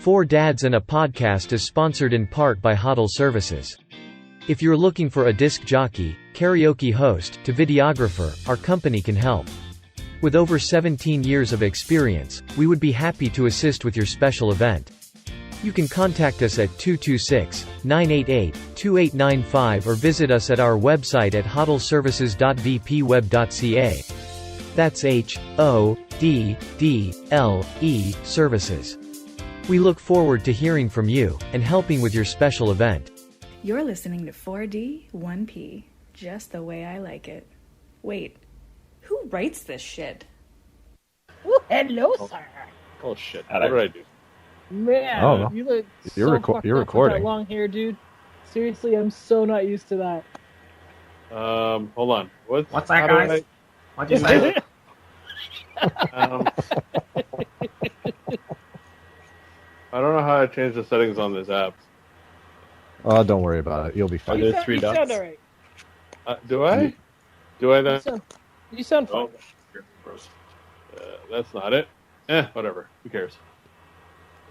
Four Dads and a Podcast is sponsored in part by Halle Services. If you're looking for a disc jockey, karaoke host, to videographer, our company can help. With over 17 years of experience, we would be happy to assist with your special event. You can contact us at 226-988-2895 or visit us at our website at hodlservices.vpweb.ca. That's HODDLE Services. We look forward to hearing from you and helping with your special event. You're listening to 4D 1P, just the way I like it. Wait, who writes this shit? Oh, hello, sir. Oh shit! What did I do? Man, you look you're so fucked you're up recording. with that long hair, dude. Seriously, I'm so not used to that. Hold on. What's that, guys? What'd you say? I don't know how to change the settings on this app. Oh, don't worry about it. You'll be fine. Are there three dots? You sound alright. Do I? Do I then? You sound fine. That's not it. Whatever. Who cares?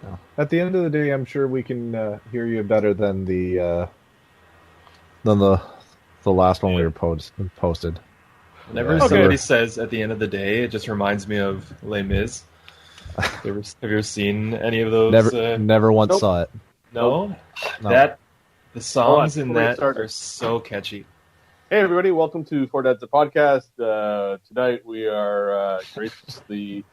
No. At the end of the day, I'm sure we can hear you better than the last one we were posted. Whenever somebody says at the end of the day, it just reminds me of Les Mis. Have you ever seen any of those? Never once saw it. No? No. The songs in that are so catchy. Hey everybody, welcome to Four Dads a Podcast. Tonight we are graciously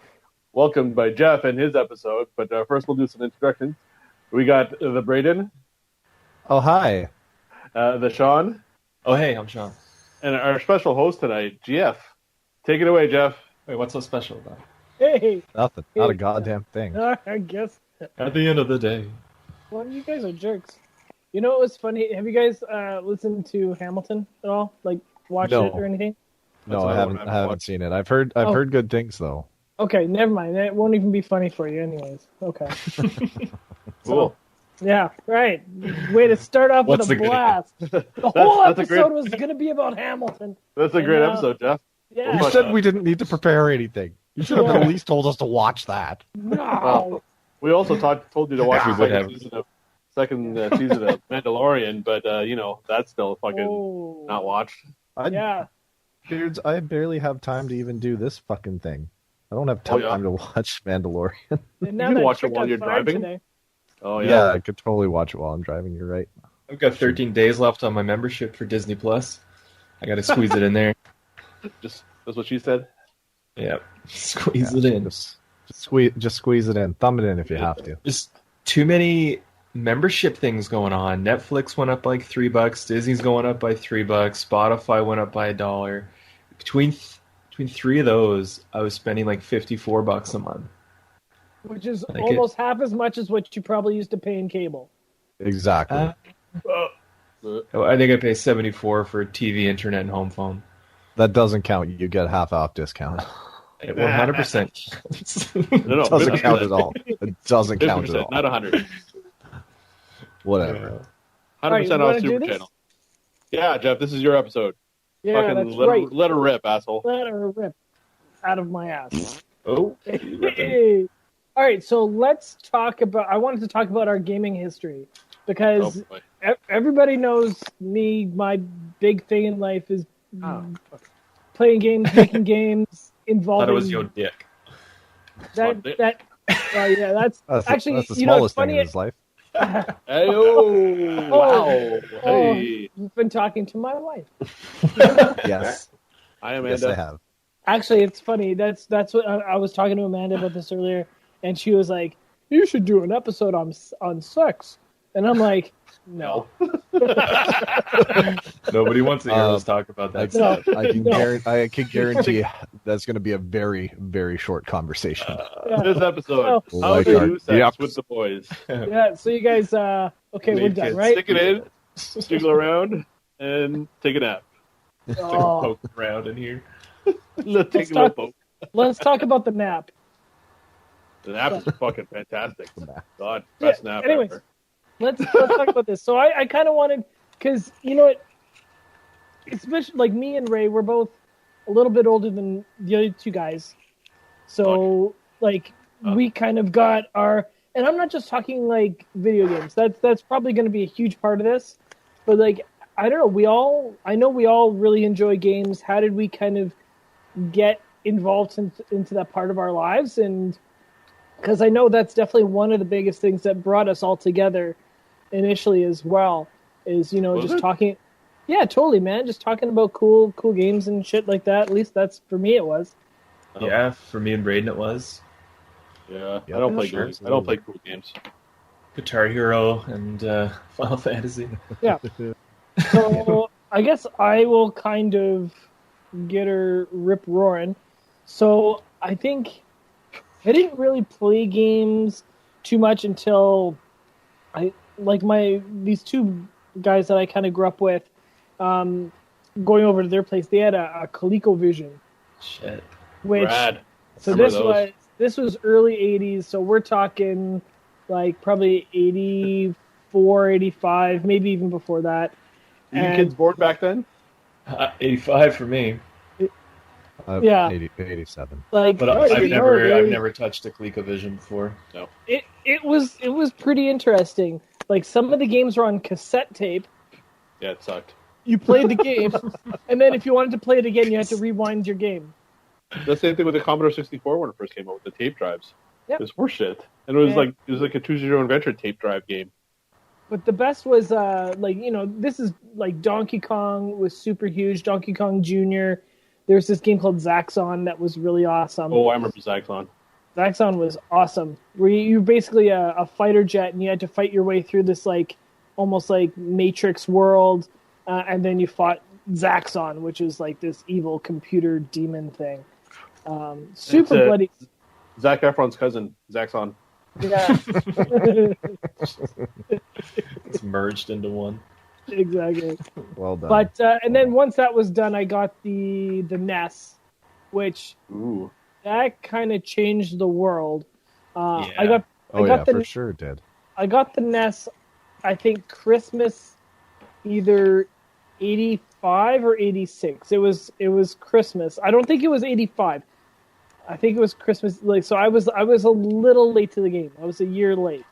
welcomed by Jeff and his episode, but first we'll do some introductions. We got the Braden. Oh, hi. The Sean. Oh, hey, I'm Sean. And our special host tonight, Jeff. Take it away, Jeff. Wait, what's so special about Hey. Nothing. Not a goddamn thing. I guess. it? At the end of the day. Well, you guys are jerks. You know what was funny? Have you guys listened to Hamilton at all? Like, watched it or anything? No, I haven't seen it. I've heard good things though. Okay, never mind. That won't even be funny for you anyways. Okay. Cool. Yeah, right. Way to start off with a blast. The whole episode was going to be about Hamilton. That's a great episode, Jeff. Yeah. You said we didn't need to prepare anything. You should have at least told us to watch that. No. Well, we also told you to watch the second season of Mandalorian, but that's still fucking not watched. Dudes, I barely have time to even do this fucking thing. I don't have time to watch Mandalorian. You can watch it while you're driving. Today. Oh yeah, I could totally watch it while I'm driving. You're right. I've got 13 days left on my membership for Disney Plus. I got to squeeze it in there. That's what she said. Yeah, squeeze it in. Just squeeze it in. Thumb it in if you have to. Just too many membership things going on. Netflix went up like $3. Disney's going up by $3. Spotify went up by $1. Between three of those, I was spending like $54 a month. Which is almost half as much as what you probably used to pay in cable. Exactly. I think I pay $74 for TV, internet, and home phone. That doesn't count. You get half off discount. It 100%. No, it doesn't count at all. It doesn't count at all. Not 100. Whatever. 100% off Super Channel. Yeah, Jeff, this is your episode. Yeah, fucking that's right. Let her rip, asshole. Let her rip out of my ass. Oh. Hey. All right, so let's talk about... I wanted to talk about our gaming history because everybody knows me. My big thing in life is playing games, making games, involving... I thought it was your dick. That's actually... That's the smallest thing in his life. Wow. Hey. You've been talking to my wife. Yes. Hi, Amanda. Yes, I have. Actually, it's funny. That's what I was talking to Amanda about this earlier, and she was like, "You should do an episode on sex," and I'm like, "No." Nobody wants to hear us talk about that stuff. I can guarantee that's going to be a very, very short conversation. This episode, how to do sex with the boys. Yeah, so you guys, we're done, right? Stick it in, jiggle around, and take a nap. Poke around in here. Let's talk about the nap. The nap is fucking fantastic. God, best nap anyways, ever. Let's talk about this. So I kind of wanted, because you know what, especially like me and Ray, we're both a little bit older than the other two guys. So we kind of got our and I'm not just talking like video games. That's probably going to be a huge part of this. But like, I don't know. I know we all really enjoy games. How did we kind of get involved into that part of our lives? And because I know that's definitely one of the biggest things that brought us all together initially as well. Is just talking. Yeah, totally, man. Just talking about cool games and shit like that. At least that's for me. It was. Yeah, for me and Braden it was. Yeah, I don't play games. I don't play cool games. Guitar Hero and Final Fantasy. Yeah. So I guess I will kind of get her rip roaring. So I think I didn't really play games too much until these two guys that I kind of grew up with. Going over to their place, they had a ColecoVision. Shit. Which, Rad. So this was early 80s, so we're talking like probably 84, 85, maybe even before that. Were you kids bored back then? 85 for me. Yeah. 87. Like, but I've never touched a ColecoVision before. No. It was pretty interesting. Like, some of the games were on cassette tape. Yeah, it sucked. You played the game, and then if you wanted to play it again, you had to rewind your game. The same thing with the Commodore 64 when it first came out with the tape drives. Yep. It was horseshit. And it was like a Choose Your Own Adventure tape drive game. But the best was this is like Donkey Kong was super huge. Donkey Kong Jr. There's this game called Zaxxon that was really awesome. Oh, I remember Zaxxon. Zaxxon was awesome. Where you basically a fighter jet and you had to fight your way through this like almost like Matrix world, and then you fought Zaxxon, which is like this evil computer demon thing. Super bloody. Zac Efron's cousin, Zaxxon. Yeah. It's merged into one. Exactly. Well done. But and then once that was done, I got the NES, which that kind of changed the world. Yeah. I got for sure it did. I got the NES, I think Christmas, either 85 or 86. It was Christmas. I don't think it was 85. I think it was Christmas. Like, so I was a little late to the game. I was a year late.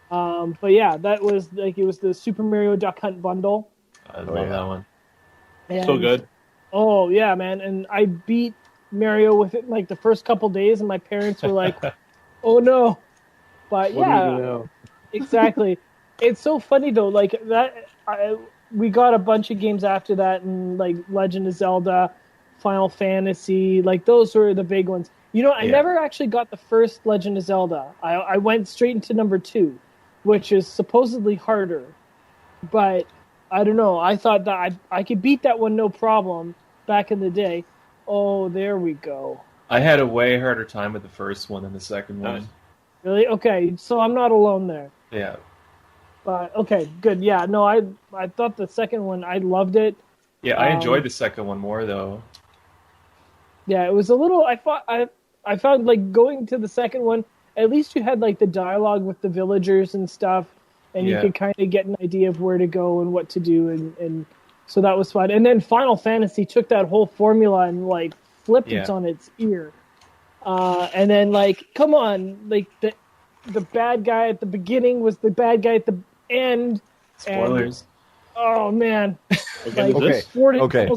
But yeah, that was like, it was the Super Mario Duck Hunt bundle. I love that one. And, so good. Oh yeah, man! And I beat Mario within like the first couple days, and my parents were like, "Oh no!" But exactly. It's so funny though. Like that, we got a bunch of games after that, and like Legend of Zelda, Final Fantasy, like those were the big ones. I never actually got the first Legend of Zelda. I went straight into number 2, which is supposedly harder. But I don't know. I thought that I could beat that one no problem back in the day. Oh, there we go. I had a way harder time with the first one than the second one. Really? Okay, so I'm not alone there. Yeah. But okay, good. Yeah, no, I thought the second one, I loved it. Yeah, I enjoyed the second one more though. Yeah, it was a little. I found like going to the second one. At least you had like the dialogue with the villagers and stuff, and you could kind of get an idea of where to go and what to do, and so that was fun. And then Final Fantasy took that whole formula and like flipped it on its ear. And then like, come on, like the bad guy at the beginning was the bad guy at the end. Spoilers. And, oh man. Okay. 40, okay.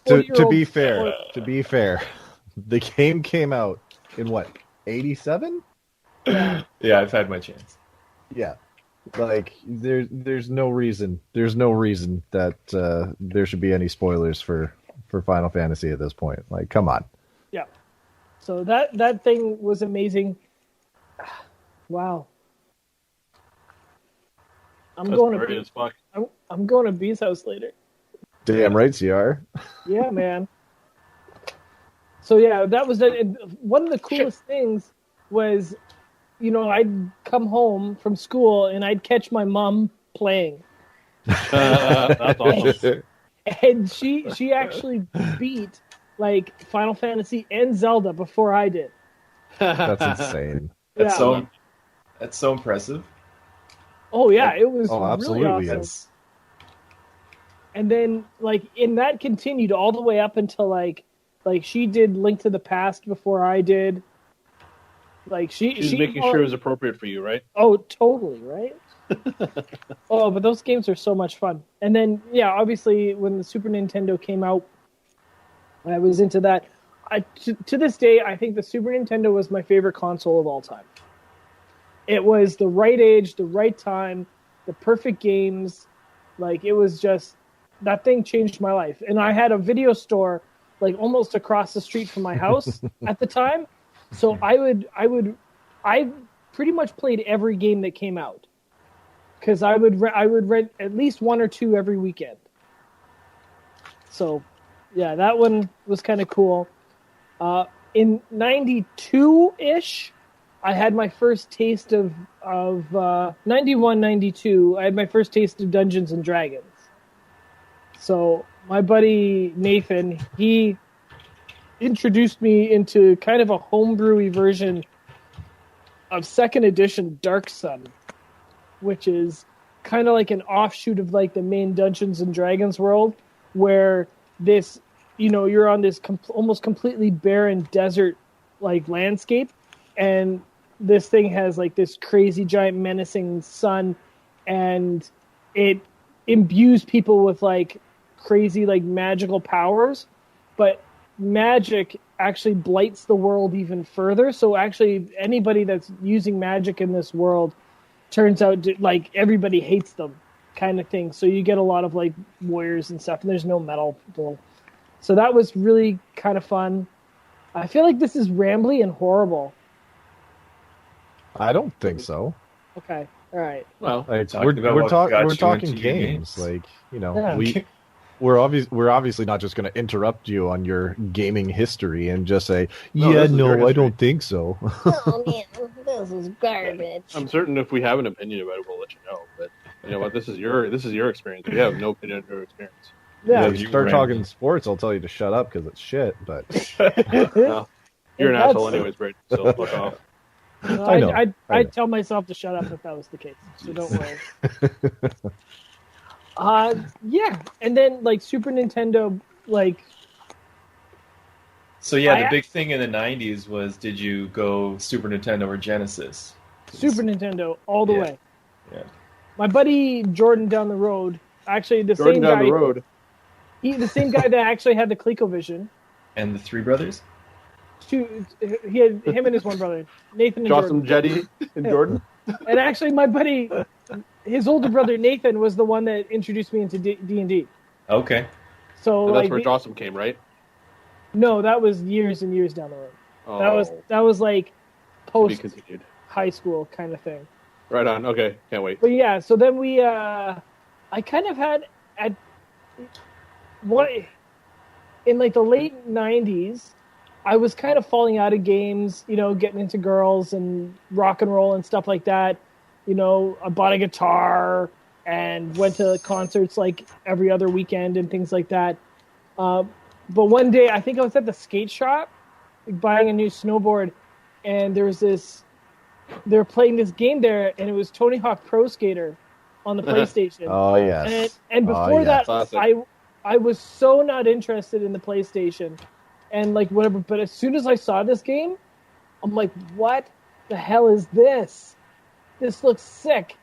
To be fair, the game came out in what, 87? Yeah, I've had my chance. Yeah. Like there's no reason that there should be any spoilers for Final Fantasy at this point. Like, come on. Yeah. So that thing was amazing. Wow. I'm going to B's house later. Damn right you are. Yeah, man. So yeah, that was one of the coolest things was, I'd come home from school and I'd catch my mom playing. That's awesome. And she actually beat like Final Fantasy and Zelda before I did. That's insane. That's so impressive. Oh yeah, it was absolutely really awesome. is. And then and that continued all the way up until like she did Link to the Past before I did. Like she's making sure it was appropriate for you, right? Oh, totally, right? Oh, but those games are so much fun. And then, yeah, obviously, when the Super Nintendo came out, I was into that. To this day, I think the Super Nintendo was my favorite console of all time. It was the right age, the right time, the perfect games. Like, it was just, that thing changed my life. And I had a video store, like, almost across the street from my house at the time. So I pretty much played every game that came out. Because I would rent at least one or two every weekend. So, yeah, that one was kind of cool. In 92-ish, I had my first taste of 91, 92, I had my first taste of Dungeons and Dragons. So my buddy Nathan, he introduced me into kind of a homebrewy version of 2nd edition Dark Sun, which is kind of like an offshoot of like the main Dungeons and Dragons world, where this, you're on this almost completely barren desert like landscape, and this thing has like this crazy giant menacing sun, and it imbues people with like crazy like magical powers, but magic actually blights the world even further. So actually anybody that's using magic in this world turns out to, like, everybody hates them kind of thing. So you get a lot of like warriors and stuff, and there's no metal people. So that was really kind of fun. I feel like this is rambly and horrible. I don't think so. Okay, all right. Well, we're talking games. Like, Yeah. we're obviously not just going to interrupt you on your gaming history and just say, No, this is your I history. don't think so. Oh man, this is garbage. I'm certain if we have an opinion about it, we'll let you know. But you know what? This is your experience. We have no opinion on your experience. Yeah. If you start talking sports, I'll tell you to shut up because it's shit. But No, you're an That's- asshole anyways, Brady. So fuck off. I know. I'd tell myself to shut up if that was the case. So don't worry. Yeah, and then like Super Nintendo, like. So yeah, the big thing in the 90s was, did you go Super Nintendo or Genesis? Super Nintendo all the Yeah. way. Yeah. My buddy Jordan down the road, actually the Jordan same down guy. the road. The same guy that actually had the ColecoVision. And the Three Brothers? He had him and his one brother, Nathan and Jocelyn Jordan. Jetty and Jordan. And actually, my buddy, his older brother Nathan was the one that introduced me into D&D. Okay. So And that's like, where Jocelyn came, right? no, that was years and years down the road. Oh, That was like to be post continued. high school kind of thing. Right on. Okay, can't wait. But yeah, so then we, I kind of had in like the late 90s, I was kind of falling out of games, getting into girls and rock and roll and stuff like that. I bought a guitar and went to concerts like every other weekend and things like that. But one day, I think I was at the skate shop buying a new snowboard, and they were playing this game there, and it was Tony Hawk Pro Skater on the PlayStation. Oh yes. And before that, Classic. I was so not interested in the PlayStation and like whatever. But as soon as I saw this game, I'm like, what the hell is this? This looks sick.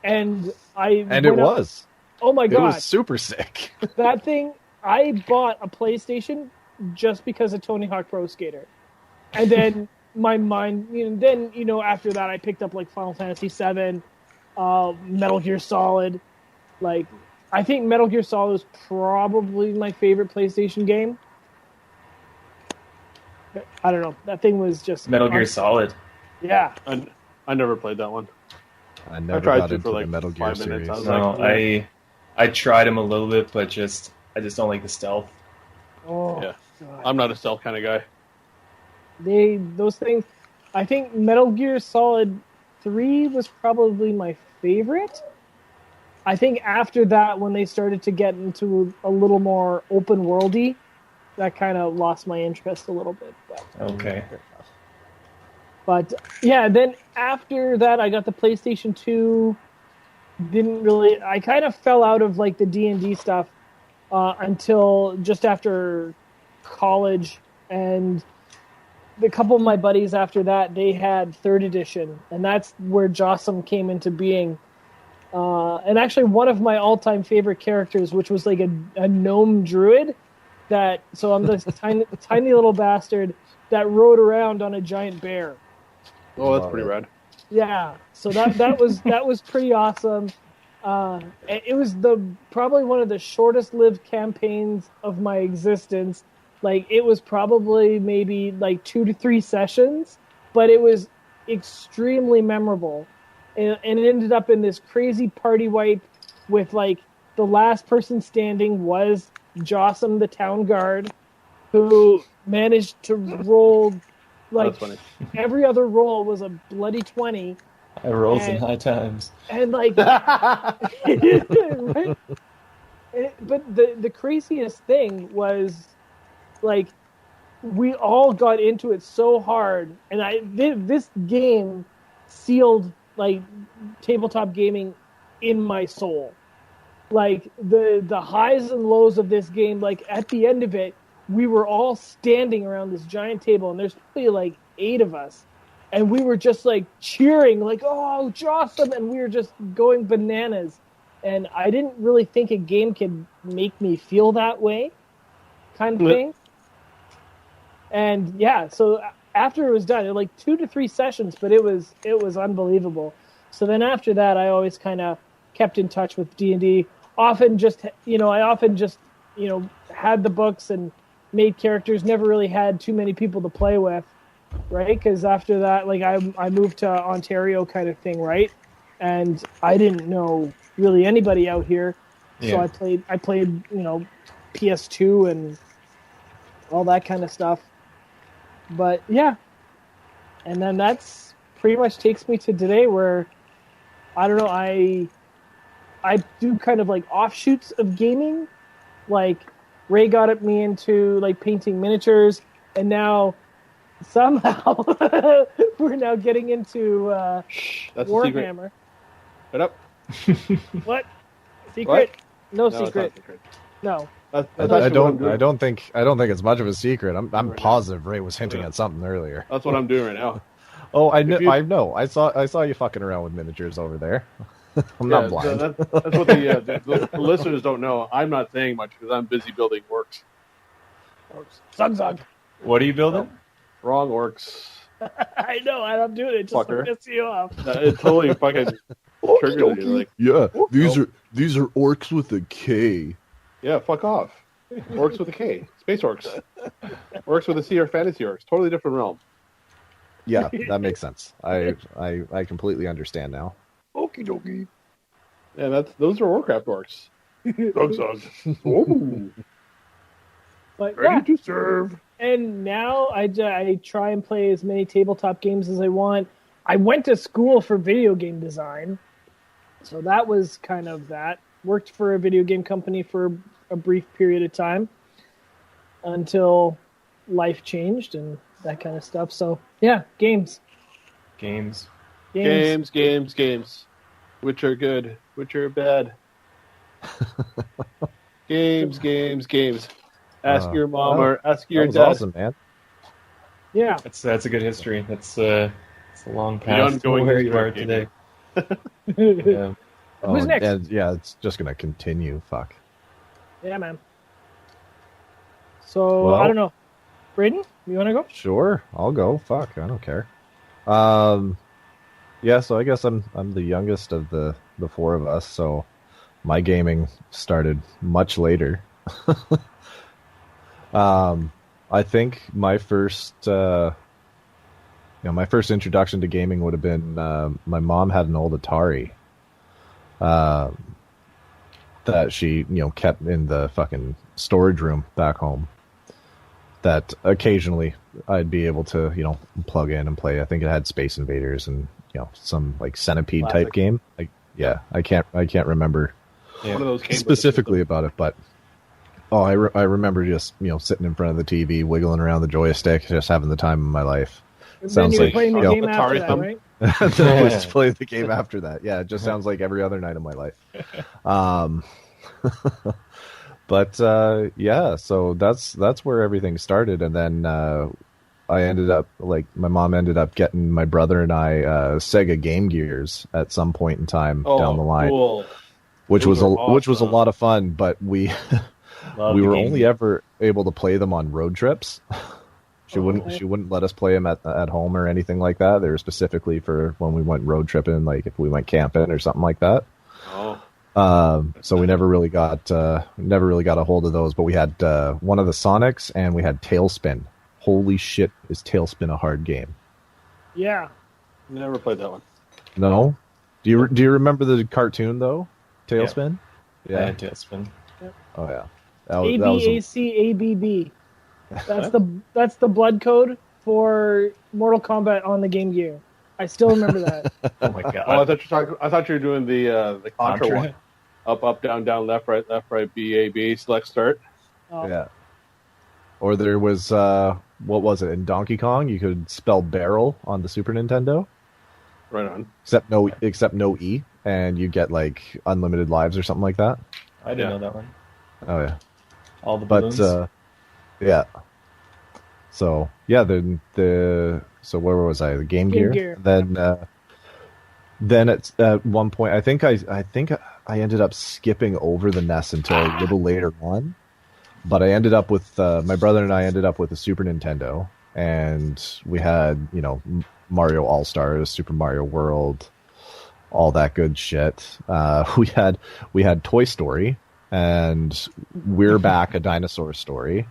And it was. Oh my It God. was super sick. That thing, I bought a PlayStation just because of Tony Hawk Pro Skater. And then my mind, after that I picked up like Final Fantasy VII, Metal Gear Solid. Like, I think Metal Gear Solid is probably my favorite PlayStation game. I don't know. That thing was just Metal Gear Solid. Yeah. I never played that one. I never tried got to into for, like, the Metal Gear 5 minutes. series. I was No, like, I tried him a little bit, but I just don't like the stealth. Oh, Yeah. God. I'm not a stealth kind of guy. Those things, I think Metal Gear Solid 3 was probably my favorite. I think after that, when they started to get into a little more open worldy, that kind of lost my interest a little bit. Okay. But yeah, then after that, I got the PlayStation 2. I kind of fell out of like the D&D stuff until just after college, and a couple of my buddies after that, they had 3rd edition, and that's where Jossum came into being. And actually, one of my all-time favorite characters, which was like a gnome druid, so I'm this tiny little bastard that rode around on a giant bear. Oh, that's pretty rad. Yeah, so that was pretty awesome. It was probably one of the shortest-lived campaigns of my existence. Like, it was probably maybe like 2 to 3 sessions, but it was extremely memorable. And it ended up in this crazy party wipe with, like, the last person standing was Jossum, the town guard, who managed to roll, like, every other roll was a bloody 20. I rolls in high times. And, like, right? But the craziest thing was, like, we all got into it so hard, and this game sealed, like, tabletop gaming in my soul. Like, the highs and lows of this game, like, at the end of it, we were all standing around this giant table, and there's probably, like, 8 of us, and we were just, like, cheering, like, oh, Jossum, and we were just going bananas. And I didn't really think a game could make me feel that way, kind of thing. And, yeah, so after it was done, it was like 2 to 3 sessions, but it was unbelievable. So then after that, I always kind of kept in touch with D&D. I often just had the books and made characters, never really had too many people to play with, right? Because after that, like, I moved to Ontario kind of thing, right? And I didn't know really anybody out here. So I played, PS2 and all that kind of stuff. But yeah. And then that's pretty much takes me to today, where I don't know, I do kind of like offshoots of gaming. Like, Ray got me into, like, painting miniatures, and now somehow we're now getting into Warhammer. Shut up. What? Secret? What? No, secret. No. I don't think it's much of a secret. I'm positive Ray was hinting at something earlier. That's what I'm doing right now. Oh, I know. I saw you fucking around with miniatures over there. I'm not blind. That's what the listeners don't know. I'm not saying much because I'm busy building orcs. Zug. What are you building? Wrong orcs. I know, and I'm doing it just to piss you off. It totally fucking triggers you. Like, these are orcs with a K. Yeah, fuck off. Orcs with a K. Space orcs. Orcs with a C are fantasy orcs. Totally different realm. Yeah, that makes sense. I completely understand now. Okie dokie. Yeah, those are Warcraft orcs. Zug. Ooh. But ready to serve. And now I try and play as many tabletop games as I want. I went to school for video game design, so that was kind of that. Worked for a video game company for a brief period of time until life changed and that kind of stuff. So, yeah, games. Which are good, which are bad. Games. Ask your mom or ask your dad. That's awesome, man. Yeah. That's a good history. It's a long path to where you are today. Yeah. Who's next? It's just going to continue. Fuck. Yeah, man. So, I don't know. Braden, you want to go? Sure, I'll go. Fuck, I don't care. So I guess I'm the youngest of the 4 of us, so my gaming started much later. I think my first introduction to gaming would have been my mom had an old Atari that she kept in the fucking storage room back home, that occasionally I'd be able to plug in and play. I think it had Space Invaders and some like Centipede type game. I can't remember one of those specifically about it, but I remember just sitting in front of the TV, wiggling around the joystick, just having the time of my life. Sounds like playing the game after that, right? Just play the game after that. Yeah, it just sounds like every other night of my life. But so that's where everything started, and then my mom ended up getting my brother and I Sega Game Gears at some point in time down the line, cool. which was a lot of fun. But we were only ever able to play them on road trips. She wouldn't let us play them at home or anything like that. They were specifically for when we went road tripping, like if we went camping or something like that. So we never really got a hold of those. But we had one of the Sonics, and we had Tailspin. Holy shit, is Tailspin a hard game? Yeah. Never played that one. No. Do you remember the cartoon though? Tailspin. Yeah, I had Tailspin. Yep. Oh yeah. ABACABB. That's the blood code for Mortal Kombat on the Game Gear. I still remember that. Oh my god! Oh, I thought you were doing the Contra one. Up, down, left, right, B, A, B, select, start. Oh. Yeah. Or there was what was it in Donkey Kong? You could spell barrel on the Super Nintendo. Right on. Except no E, and you get like unlimited lives or something like that. I didn't know that one. Oh yeah. All the balloons. Yeah. So yeah, so where was I? The Game Gear. Then at one point, I think I ended up skipping over the NES until a little later on. But I ended up with my brother and I ended up with a Super Nintendo, and we had Mario All Stars, Super Mario World, all that good shit. We had Toy Story, and We're Back, a Dinosaur Story.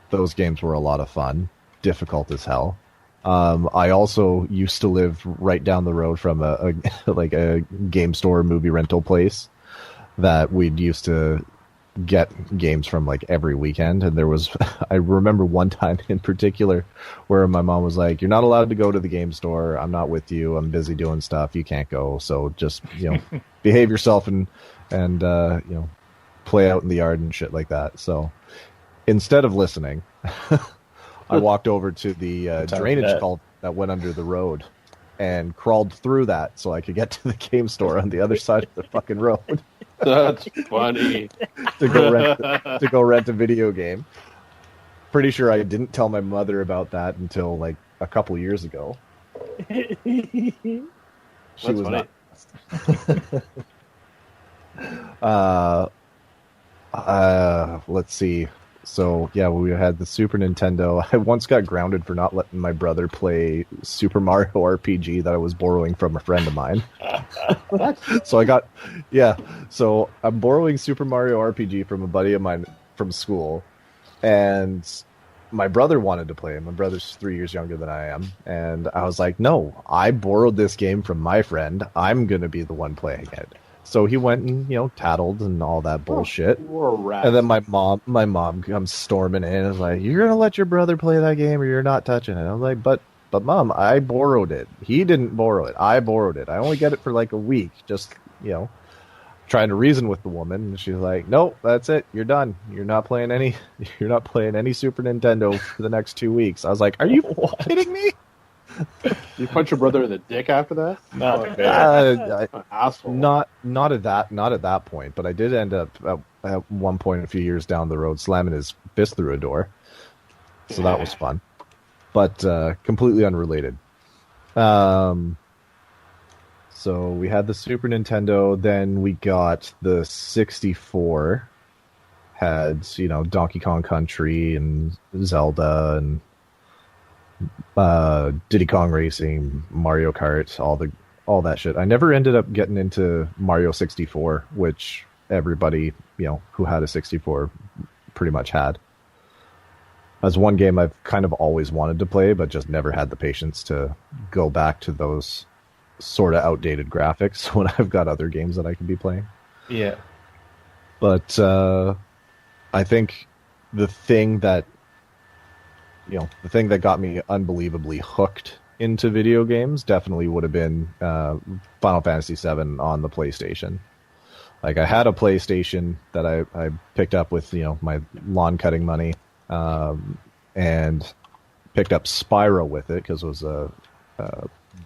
Those games were a lot of fun, difficult as hell. I also used to live right down the road from a game store movie rental place that we'd used to get games from like every weekend. And I remember one time in particular where my mom was like, "You're not allowed to go to the game store. I'm not with you. I'm busy doing stuff. You can't go. So just, behave yourself and play out in the yard and shit like that." So instead of listening, I walked over to the drainage culvert that went under the road and crawled through that so I could get to the game store on the other side of the fucking road. That's funny. to go rent a video game. Pretty sure I didn't tell my mother about that until like a couple years ago. She was funny. not. Let's see. So yeah, we had the Super Nintendo. I once got grounded for not letting my brother play Super Mario RPG that I was borrowing from a friend of mine. So I'm borrowing Super Mario RPG from a buddy of mine from school, and my brother wanted to play it. My brother's 3 years younger than I am, and I was like, "No, I borrowed this game from my friend. I'm gonna be the one playing it." So he went and tattled and all that bullshit. And then my mom comes storming in and is like, "You're gonna let your brother play that game, or you're not touching it." I was like, "But mom, I borrowed it. He didn't borrow it. I borrowed it. I only get it for like a week." Just trying to reason with the woman, and she's like, "Nope, that's it. You're done. You're not playing any Super Nintendo for the next 2 weeks." I was like, "Are you kidding me?" You punch your brother in the dick after that? Asshole. Not at that point, but I did end up at one point a few years down the road slamming his fist through a door. So that was fun, but completely unrelated. So we had the Super Nintendo, then we got the 64. Had Donkey Kong Country and Zelda and Diddy Kong Racing, Mario Kart, all that shit. I never ended up getting into Mario 64, which everybody who had a 64 pretty much had. That's one game I've kind of always wanted to play, but just never had the patience to go back to those sort of outdated graphics when I've got other games that I could be playing. Yeah. But I think the thing that got me unbelievably hooked into video games definitely would have been Final Fantasy VII on the PlayStation. Like, I had a PlayStation that I picked up with my lawn cutting money, and picked up Spyro with it because it was a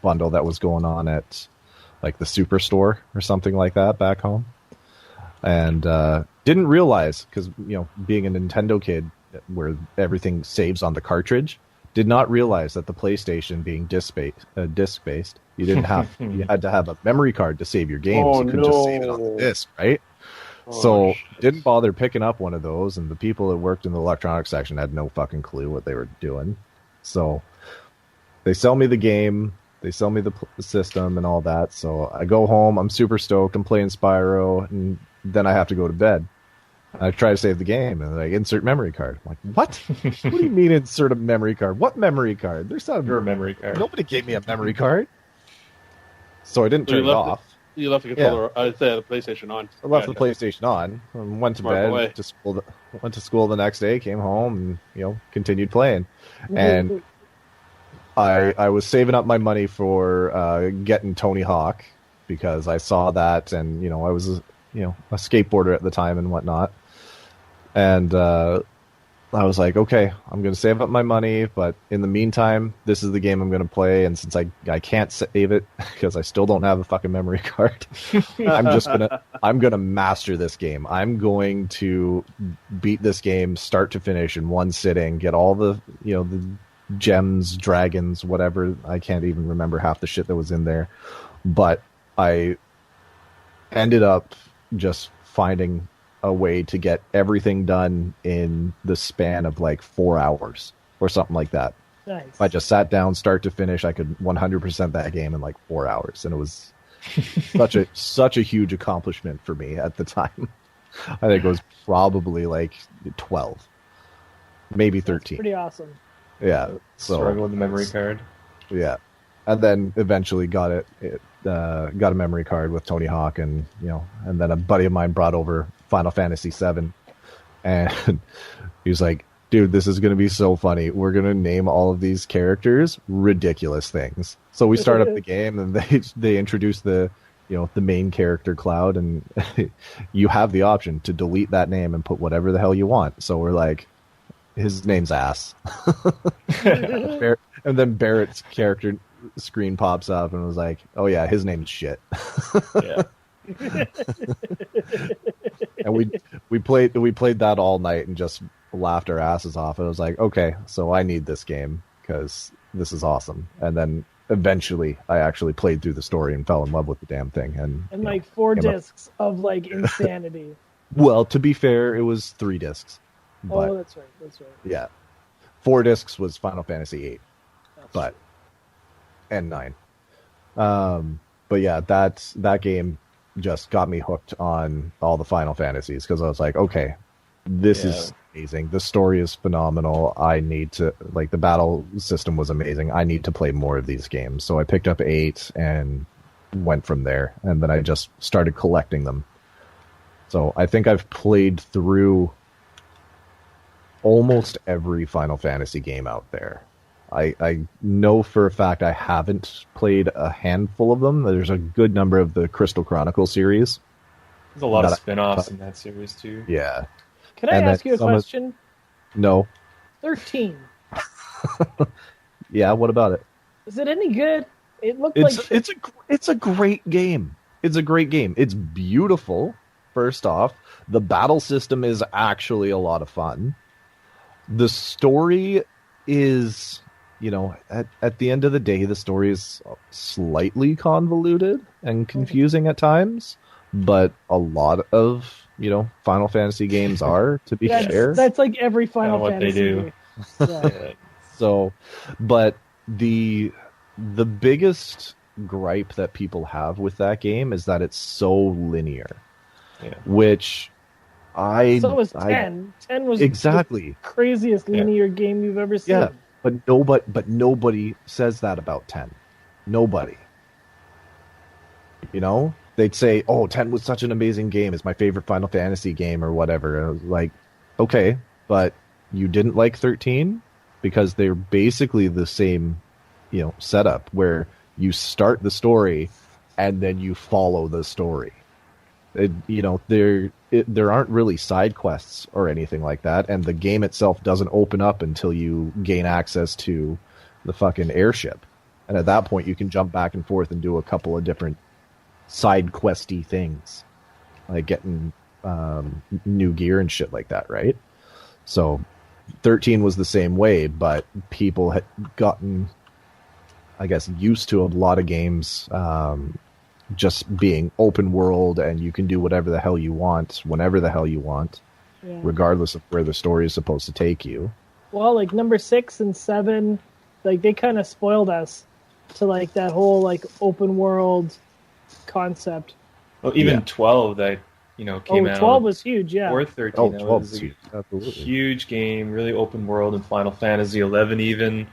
bundle that was going on at like the Superstore or something like that back home, and didn't realize, because being a Nintendo kid, where everything saves on the cartridge. Did not realize that the PlayStation being disc-based, you didn't have you had to have a memory card to save your games. You couldn't just save it on the disc, right? So didn't bother picking up one of those, and the people that worked in the electronics section had no fucking clue what they were doing. So they sell me the game, they sell me the system and all that. So I go home, I'm super stoked, I'm playing Spyro, and then I have to go to bed. I try to save the game, and I insert memory card. I'm like, what? What do you mean insert a memory card? What memory card? There's not Your memory card. Nobody gave me a memory card. So I didn't turn it off. You left the controller, I'd say the PlayStation on. I left the PlayStation on, and went to bed, went to school the next day, came home, and continued playing. And I was saving up my money for getting Tony Hawk because I saw that, and I was a skateboarder at the time and whatnot. And I was like, okay, I'm going to save up my money, but in the meantime, this is the game I'm going to play. And since I can't save it because I still don't have a fucking memory card, I'm going to master this game. I'm going to beat this game start to finish in one sitting, get all the gems, dragons, whatever. I can't even remember half the shit that was in there. But I ended up just finding a way to get everything done in the span of like 4 hours or something like that. Nice. If I just sat down start to finish, I could 100% that game in like 4 hours, and it was such a huge accomplishment for me at the time. I think it was probably like 12, maybe 13. That's pretty awesome. Yeah. So struggle with the memory card. Yeah, and then eventually got a memory card with Tony Hawk, and and then a buddy of mine brought over Final Fantasy VII, and he was like, dude, this is going to be so funny. We're going to name all of these characters ridiculous things. So we start up the game, and they introduce the main character, Cloud, and you have the option to delete that name and put whatever the hell you want. So we're like, his name's Ass. And then Barrett's character screen pops up, and was like, oh yeah, his name's Shit. Yeah. And we played that all night and just laughed our asses off. And I was like, okay, so I need this game because this is awesome. And then eventually I actually played through the story and fell in love with the damn thing. And like 4 discs of like insanity. Well, to be fair, it was 3 discs. But, that's right. Yeah. 4 discs was Final Fantasy VIII. And 9. But yeah, that game just got me hooked on all the Final Fantasies because I was like, okay, this is amazing. The story is phenomenal. I need to, like, the battle system was amazing. I need to play more of these games. So I picked up 8 and went from there. And then I just started collecting them. So I think I've played through almost every Final Fantasy game out there. I know for a fact I haven't played a handful of them. There's a good number of the Crystal Chronicle series. There's a lot of spin-offs in that series, too. Yeah. Can I ask you a question? No. 13. Yeah, what about it? Is it any good? It looked it's a great game. It's a great game. It's beautiful, first off. The battle system is actually a lot of fun. The story is... at the end of the day, the story is slightly convoluted and confusing at times, but a lot of, Final Fantasy games are, to be fair. That's like every Final Fantasy. They do. Yeah. So, but the biggest gripe that people have with that game is that it's so linear, which So was 10. 10 was exactly the craziest linear game you've ever seen. Yeah. But nobody says that about 10. Nobody. They'd say, oh, 10 was such an amazing game. It's my favorite Final Fantasy game or whatever. And I was like, okay, but you didn't like 13? Because they're basically the same, setup where you start the story and then you follow the story. There aren't really side quests or anything like that, and the game itself doesn't open up until you gain access to the fucking airship. And at that point, you can jump back and forth and do a couple of different side questy things, like getting new gear and shit like that, right? So 13 was the same way, but people had gotten, I guess, used to a lot of games just being open world, and you can do whatever the hell you want, whenever the hell you want, regardless of where the story is supposed to take you. Well, like number 6 and 7, like they kind of spoiled us to like that whole like open world concept. Well, even 12 that came out. 12 was huge, yeah. Or 13. Oh, that 12 was was a huge. Absolutely. huge game, really open world, and Final Fantasy 11 even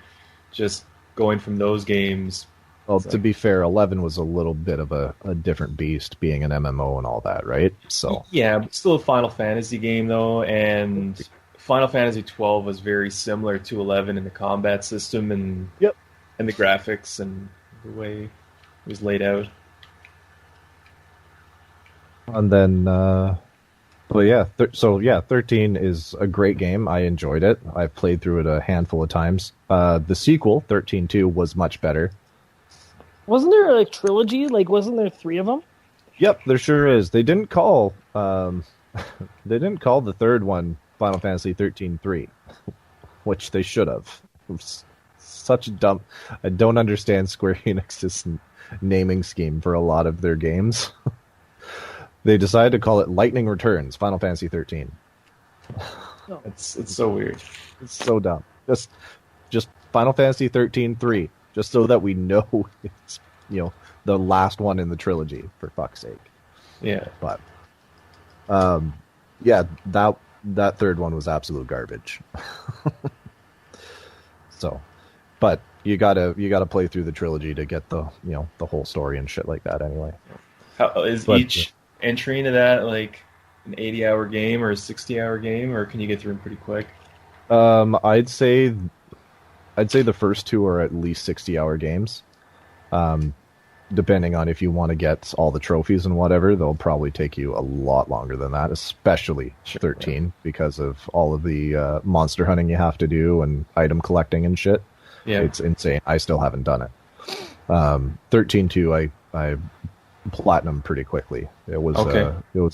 just going from those games. Well, to be fair, 11 was a little bit of a different beast, being an MMO and all that, right? So yeah, but still a Final Fantasy game though, and Final Fantasy 12 was very similar to 11 in the combat system and and the graphics and the way it was laid out. And then, but yeah, 13 is a great game. I enjoyed it. I've played through it a handful of times. The sequel, 13-2, was much better. Wasn't there a trilogy? Like, wasn't there 3 of them? Yep, there sure is. They didn't call the third one Final Fantasy 13-3, which they should have. It was such a dumb. I don't understand Square Enix's naming scheme for a lot of their games. They decided to call it Lightning Returns, Final Fantasy 13. It's so weird. It's so dumb. Just Final Fantasy 13-3, just so that we know it's the last one in the trilogy, for fuck's sake. Yeah. But that third one was absolute garbage. So, but you gotta play through the trilogy to get the the whole story and shit like that. Anyway, each entry into that like an 80-hour game or a 60-hour game, or can you get through them pretty quick? I'd say the first 2 are at least 60-hour games. Depending on if you want to get all the trophies and whatever, they'll probably take you a lot longer than that, especially 13, because of all of the monster hunting you have to do and item collecting and shit. Yeah. It's insane. I still haven't done it. 13-2, I platinum pretty quickly. It was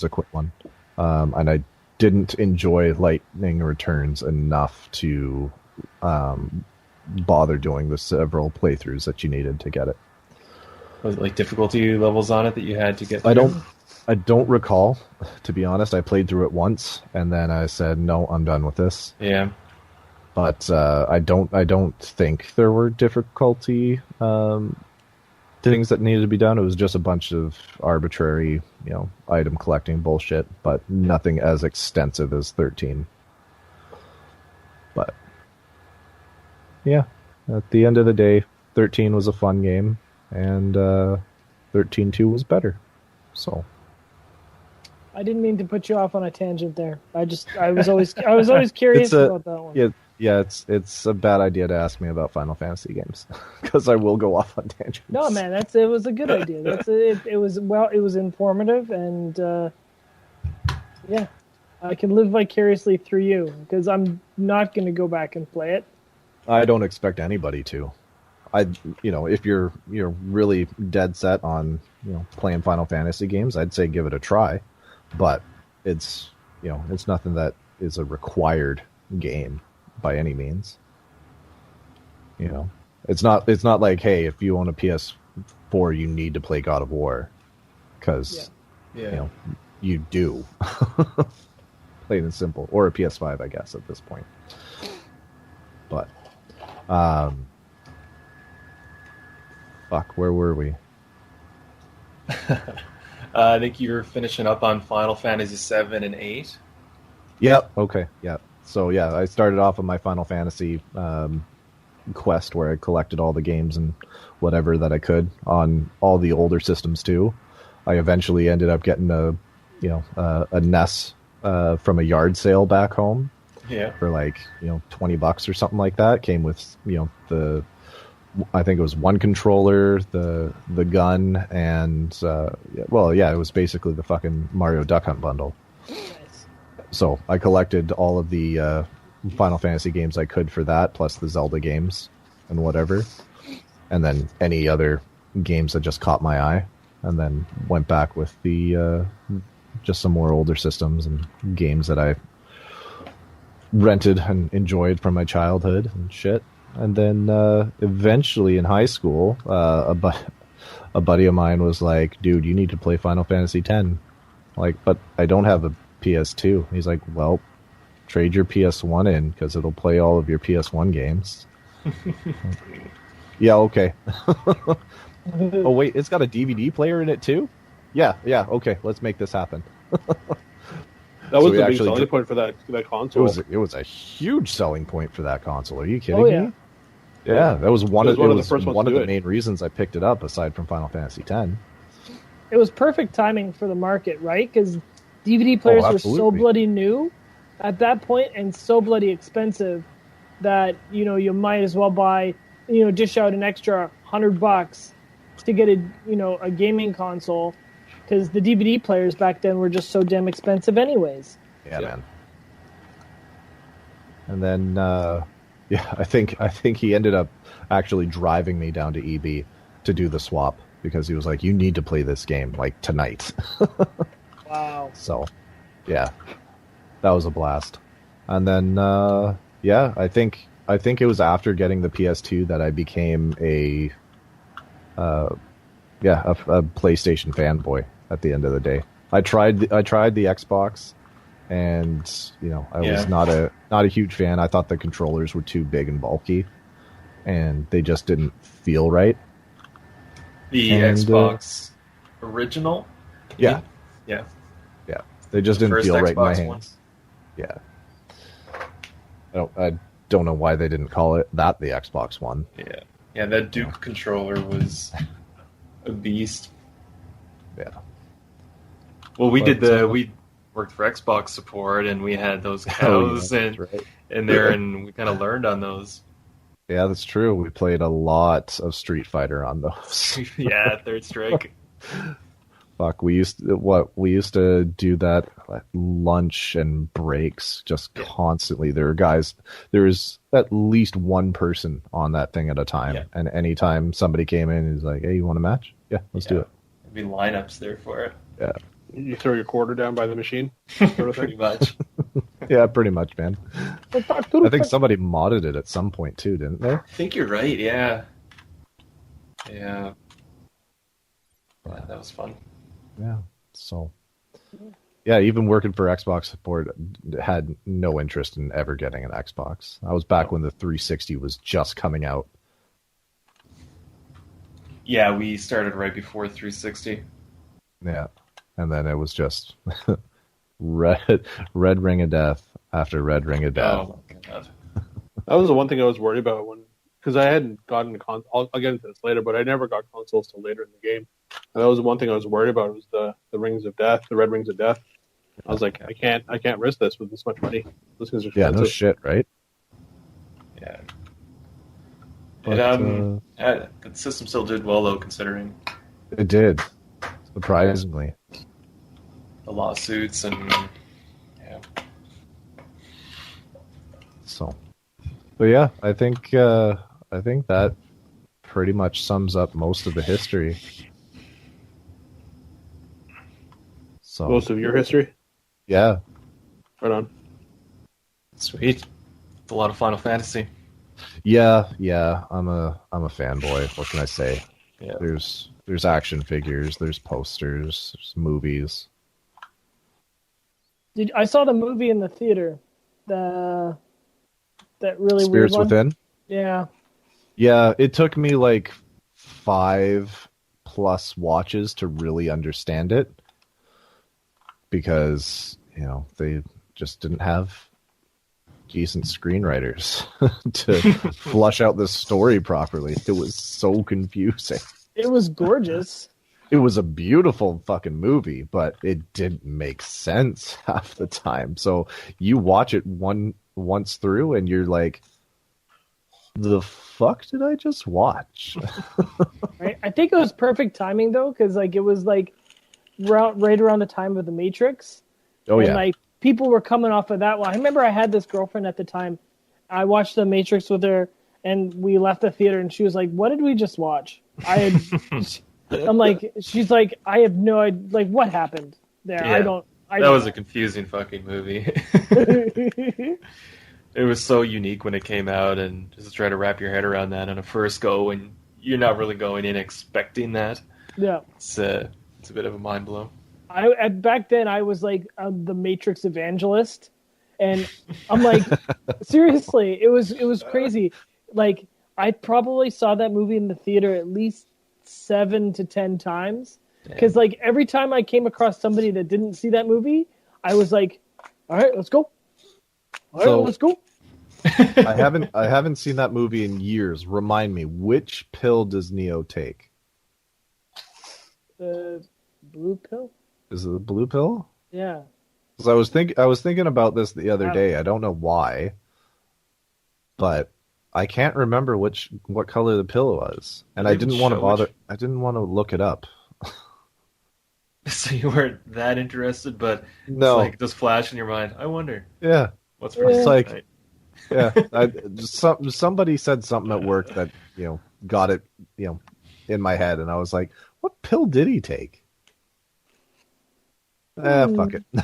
a quick one. And I didn't enjoy Lightning Returns enough to bother doing the several playthroughs that you needed to get it. Was it like difficulty levels on it that you had to get through? I don't recall, to be honest. I played through it once and then I said, no, I'm done with this. Yeah. But I don't think there were difficulty things that needed to be done. It was just a bunch of arbitrary, item collecting bullshit, but nothing as extensive as 13. But yeah, at the end of the day, 13 was a fun game, and 13-2 was better. So I didn't mean to put you off on a tangent there. I was always curious about that one. Yeah, it's a bad idea to ask me about Final Fantasy games because I will go off on tangents. No, man, it was a good idea. It was informative, and yeah, I can live vicariously through you because I'm not going to go back and play it. I don't expect anybody to. If you're really dead set on playing Final Fantasy games, I'd say give it a try, but it's nothing that is a required game by any means. It's not like, hey, if you own a PS4 you need to play God of War, because you do. Plain and simple. Or a PS5, I guess, at this point. But fuck, where were we? I think you're finishing up on Final Fantasy 7 and 8. Yep. Okay. Yep. So yeah, I started off with my Final Fantasy quest where I collected all the games and whatever that I could on all the older systems too. I eventually ended up getting a NES from a yard sale back home. Yeah. For like $20 or something like that. Came with I think it was one controller, the gun, and it was basically the fucking Mario Duck Hunt bundle. So I collected all of the Final Fantasy games I could for that, plus the Zelda games and whatever. And then any other games that just caught my eye. And then went back with the just some more older systems and games that I rented and enjoyed from my childhood and shit. And then eventually in high school, a buddy of mine was like, "Dude, you need to play Final Fantasy X." Like, but I don't have a PS2. He's like, "Well, trade your PS1 in because it'll play all of your PS1 games." Yeah, okay. Oh wait, it's got a DVD player in it too? Yeah, okay, let's make this happen. That was the big selling point for that console. It was a huge selling point for that console. Are you kidding me? Yeah, that was one of the main reasons I picked it up, aside from Final Fantasy X. It was perfect timing for the market, right? Because DVD players were so bloody new at that point and so bloody expensive that, you know, you might as well buy, you know, dish out an extra $100 to get a gaming console, because the DVD players back then were just so damn expensive anyways. Yeah, man. And then I think he ended up actually driving me down to EB to do the swap, because he was like, "You need to play this game like tonight." Wow. So, yeah. That was a blast. And then I think it was after getting the PS2 that I became a PlayStation fanboy at the end of the day. I tried the Xbox, and you know, I was not a huge fan. I thought the controllers were too big and bulky, and they just didn't feel right. The Xbox original? Yeah. Yeah. Yeah. They just didn't feel right in my hands. One. Yeah. I don't know why they didn't call it that, the Xbox One. Yeah. Yeah, that Duke controller was a beast. Yeah. Well, we worked for Xbox support, and we had those cows in there, and we kind of learned on those. Yeah, that's true. We played a lot of Street Fighter on those. Yeah, Third Strike. Fuck, we used to do that at lunch and breaks just constantly. There was at least one person on that thing at a time, and anytime somebody came in, he's like, "Hey, you want a match? Yeah, let's do it." There'd be lineups there for it. Yeah. You throw your quarter down by the machine, sort of Pretty much. Yeah, pretty much, man. I think somebody modded it at some point too, didn't they? I think you're right. Yeah. Yeah. Yeah, that was fun. Yeah. So. Yeah, even working for Xbox support, had no interest in ever getting an Xbox. I was back when the 360 was just coming out. Yeah, we started right before 360. Yeah. And then it was just red ring of death after red ring of death. Oh my god! That was the one thing I was worried about because I hadn't gotten a console. I'll get into this later, but I never got consoles till later in the game. And that was the one thing I was worried about, was the rings of death, the red rings of death. I was like, I can't risk this with this much money. This is expensive. Yeah, no shit, right? Yeah. But, the system still did well though, considering it did, surprisingly. The lawsuits and So, but yeah, I think that pretty much sums up most of the history. So most of your history? Yeah. Right on. Sweet. It's a lot of Final Fantasy. Yeah. I'm a fanboy. What can I say? Yeah. There's action figures, there's posters, there's movies. I saw the movie in the theater. That really Spirits weird one. Within? Yeah. Yeah, it took me like 5+ watches to really understand it, because, you know, they just didn't have decent screenwriters to flush out the story properly. It was so confusing. It was gorgeous. It was a beautiful fucking movie, but it didn't make sense half the time. So you watch it once through and you're like, the fuck did I just watch? Right? I think it was perfect timing though, because like it was like right around the time of The Matrix. Oh, and, yeah. like people were coming off of that. Well, I remember I had this girlfriend at the time. I watched The Matrix with her, and we left the theater, and she was like, "What did we just watch?" I'm like, she's like, I have no idea, like, what happened there? Yeah, I that was a confusing fucking movie. It was so unique when it came out, and just to try to wrap your head around that on a first go, and you're not really going in expecting that. Yeah. It's a bit of a mind blow. Back then I was like the Matrix evangelist, and I'm like, seriously, it was crazy. Like I probably saw that movie in the theater at least 7 to 10 times, because like every time I came across somebody that didn't see that movie, I was like, all right, let's go. All right, let's go. I haven't seen that movie in years. Remind me, which pill does Neo take? The blue pill? Is it the blue pill? Yeah. Because I was thinking about this the other day. I don't know why, but I can't remember what color the pill was, and I didn't want to bother. I didn't want to look it up. So you weren't that interested, but no, it's like this flash in your mind. I wonder. Yeah. What's it's like? Tonight? Yeah. Somebody said something at work that got it in my head, and I was like, "What pill did he take?" Fuck it. I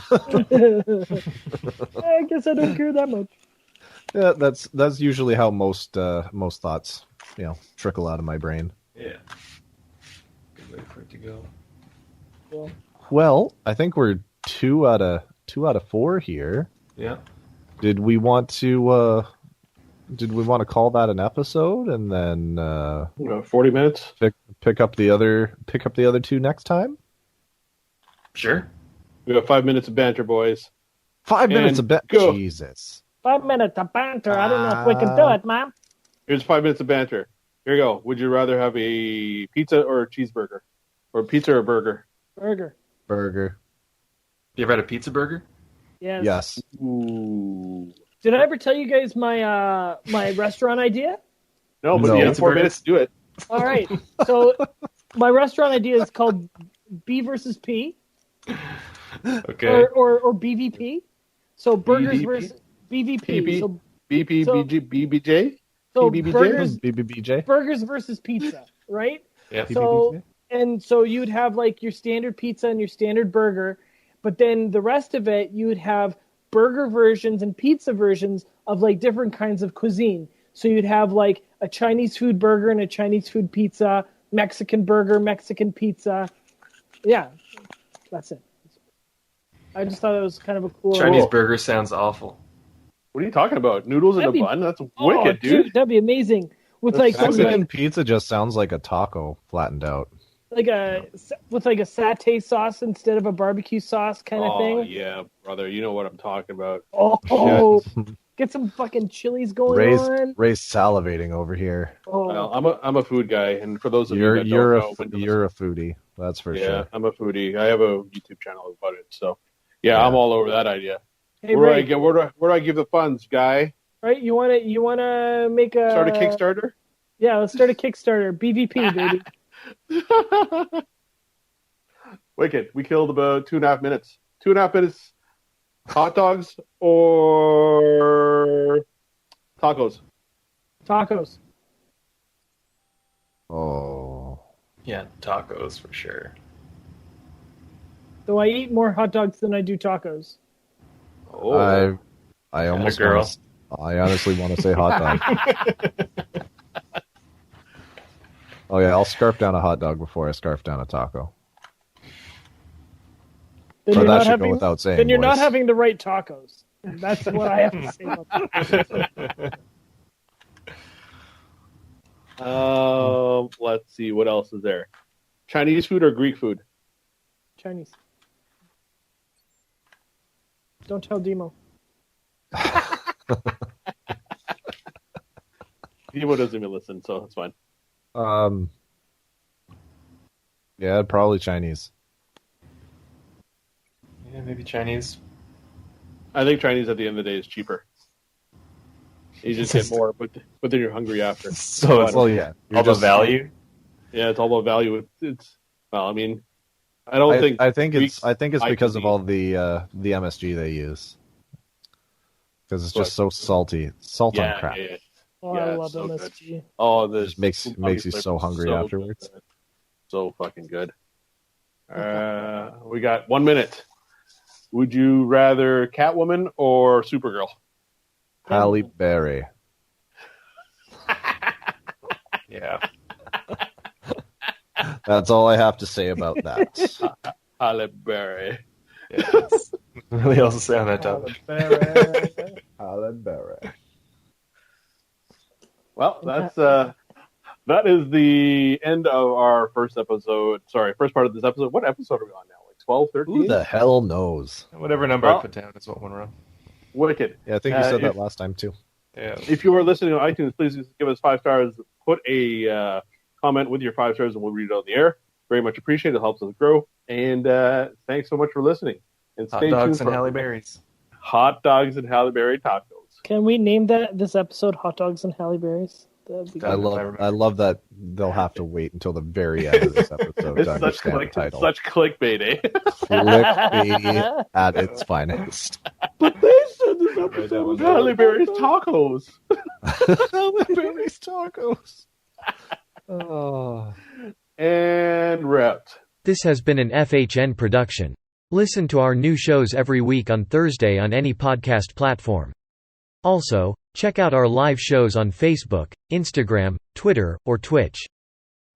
guess I don't care that much. Yeah, that's usually how most thoughts trickle out of my brain. Yeah. Good way for it to go. Well, I think we're 2 out of 4 here. Yeah. Did we want to call that an episode and then 40 minutes? Pick up the other 2 next time? Sure. We got 5 minutes of banter, boys. 5 minutes of banter. Go. Jesus. 5 minutes of banter. I don't know if we can do it, man. Here's 5 minutes of banter. Here you go. Would you rather have a pizza or a cheeseburger? Or pizza or burger? Burger. You ever had a pizza burger? Yes. Ooh. Did I ever tell you guys my my restaurant idea? No, but you have 4 minutes to do it. All right. So my restaurant idea is called B versus P. Okay. Or BVP. So burgers BVP? versus BVP. BB, So BP, BBJ? So BBJ? burgers versus pizza, right? Yeah. So you'd have like your standard pizza and your standard burger, but then the rest of it you would have burger versions and pizza versions of like different kinds of cuisine. So you'd have like a Chinese food burger and a Chinese food pizza, Mexican burger, Mexican pizza. Yeah, that's it. I just thought it was kind of a cool Chinese burger sounds awful. What are you talking about? Noodles in a bun? That's wicked, dude. That'd be amazing. With like Mexican pizza just sounds like a taco flattened out. With like a satay sauce instead of a barbecue sauce kind of thing. Oh yeah, brother, you know what I'm talking about. Oh, get some fucking chilies going on. Ray's salivating over here. Oh. Well, I'm a food guy, and for those of you that you're don't know, you're a foodie. That's for sure. Yeah, I'm a foodie. I have a YouTube channel about it, so yeah. I'm all over that idea. Hey, where Ray, do I give the funds, guy? Right, you wanna make a start a Kickstarter? Yeah, let's start a Kickstarter. BVP, baby. Wicked. We killed about 2.5 minutes. 2.5 minutes. Hot dogs or tacos? Tacos. Oh. Yeah, tacos for sure. Though I eat more hot dogs than I do tacos. Oh. I honestly want to say hot dog. Oh yeah, I'll scarf down a hot dog before I scarf down a taco. Then or that should go without saying. Then you're not having the right tacos. That's what I have to say about that. Let's see, what else is there? Chinese food or Greek food? Chinese. Don't tell Demo. Demo doesn't even listen, so it's fine. Yeah, probably Chinese. Yeah, maybe Chinese. I think Chinese at the end of the day is cheaper. You just get more, but then you're hungry after. So it's all the value. Yeah, it's all about value. It's well, I mean, I think it's because of all the MSG they use. Because it's just so salty. Salt on crack. Yeah. Oh, I love MSG. Good. Oh, this makes you so hungry afterwards. Good. So fucking good. We got 1 minute. Would you rather Catwoman or Supergirl? Halle Berry. Yeah. That's all I have to say about that. Halle Berry. Yes. Really else to say on that topic. Halle Berry. Well, that is the end of our first episode. Sorry, first part of this episode. What episode are we on now? Like 12, 13? Who the hell knows? Whatever number I put down is what went wrong. Wicked. Yeah, I think you said that last time too. Yeah. If you are listening on iTunes, please give us 5 stars. Put a comment with your 5 stars, and we'll read it on the air. Very much appreciated. It helps us grow. And thanks so much for listening. And Hot stay dogs tuned and for Halle Berries. Hot dogs and Halle Berry tacos. Can we name this episode "Hot Dogs and Halle Berries"? I love that they'll have to wait until the very end of this episode to understand the title. Such clickbait, eh? Clickbaity at its finest. But they said this episode was Halle Berry's tacos. Halle Berry's tacos. Oh. And wrapped. This has been an FHN production. Listen to our new shows every week on Thursday on any podcast platform. Also, check out our live shows on Facebook, Instagram, Twitter, or Twitch.